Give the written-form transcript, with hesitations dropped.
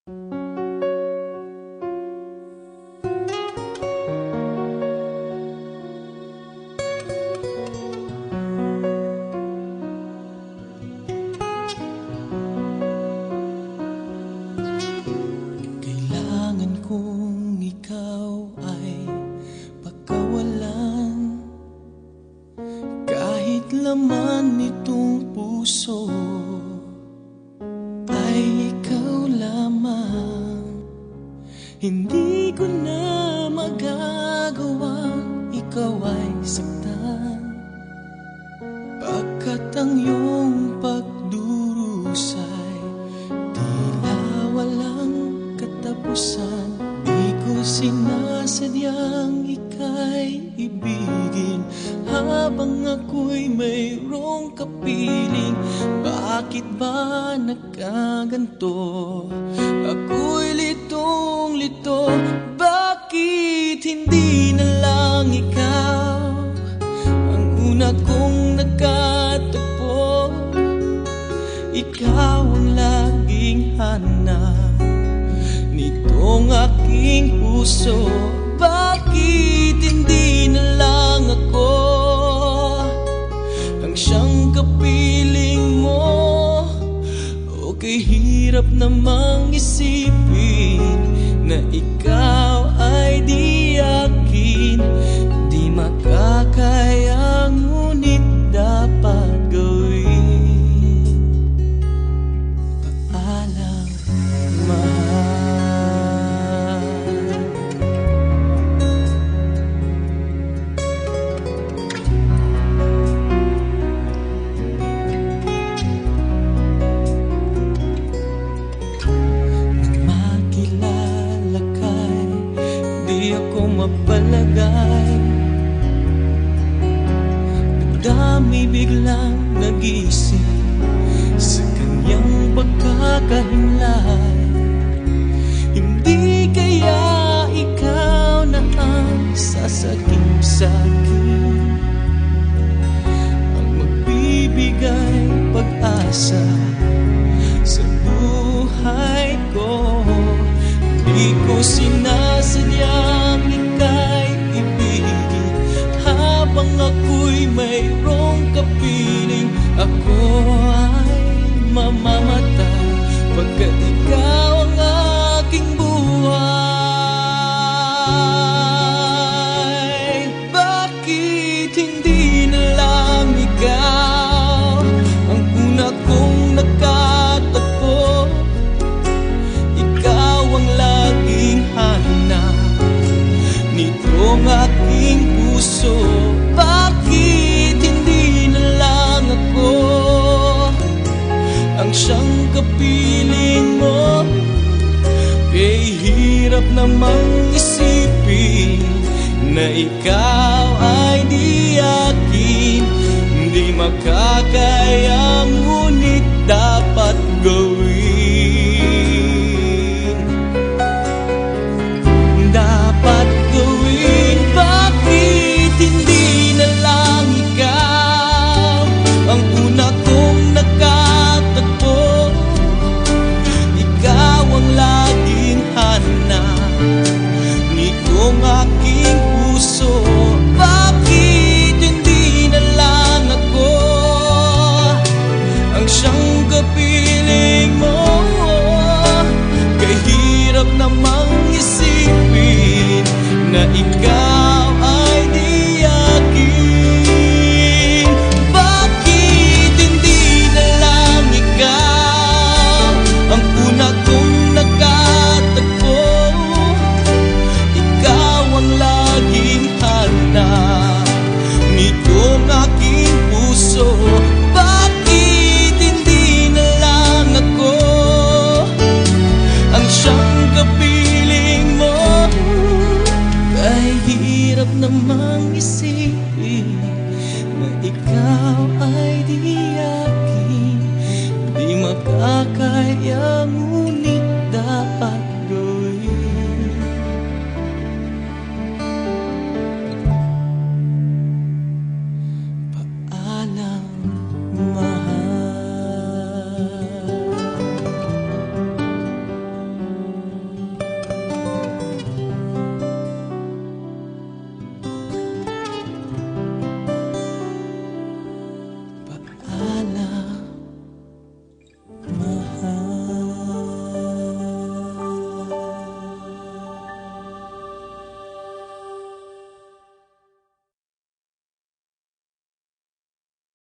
Kailangan kong ikaw ay pagkawalan, kahit laman nitong puso ay ikaw lamang. Hindi ko na magagawang ikaw ay saktan, pagkat ang iyong pagdurusay tila walang katapusan. Di ko sinasadyang ika'y ibigin habang ako'y mayroong kapiling. Bakit ba nagkaganto? Ako'y litong-lito. Bakit hindi na lang ikaw ang una kong nagkatagpo? Ikaw ang laging hanap nitong aking puso. Bakit hindi na lang ako ang siyang kapiling mo? Okay, hirap namang isipin na ikaw ay di akin. Di makakaya, ngunit dapat gawin. Paalam, mahal. Makilala ka'y di ako mapalagay. Dami biglang nagising sa kanyang pagkakahimlay. Hindi kaya ikaw na ang sasagip sa'kin, ang magbibigay pag-asa sa buhay ko. Di ko sinasadyang ika'y ibigin habang ako'y mayroong kapiling. Ako ay mamamatay pagkat ikaw ang aking buhay. Bakit hindi na lang ikaw ang una kong nagkatagpo? Ikaw ang laging hanap nitong aking puso. Bakit hindi na lang ako ang siyang kapiling mo? Kay hirap namang isipin na ikaw ay di akin. Hindi makakaya, ngunit dapat gawin. Dapat gawin. Bakit hindi na lang ikaw ang una kong nagkatagpo? Ikaw ang laging hanap nitong aking puso. Bakit hindi na lang ako ang siyang kapiling mo? Kay hirap namang isipin na ikaw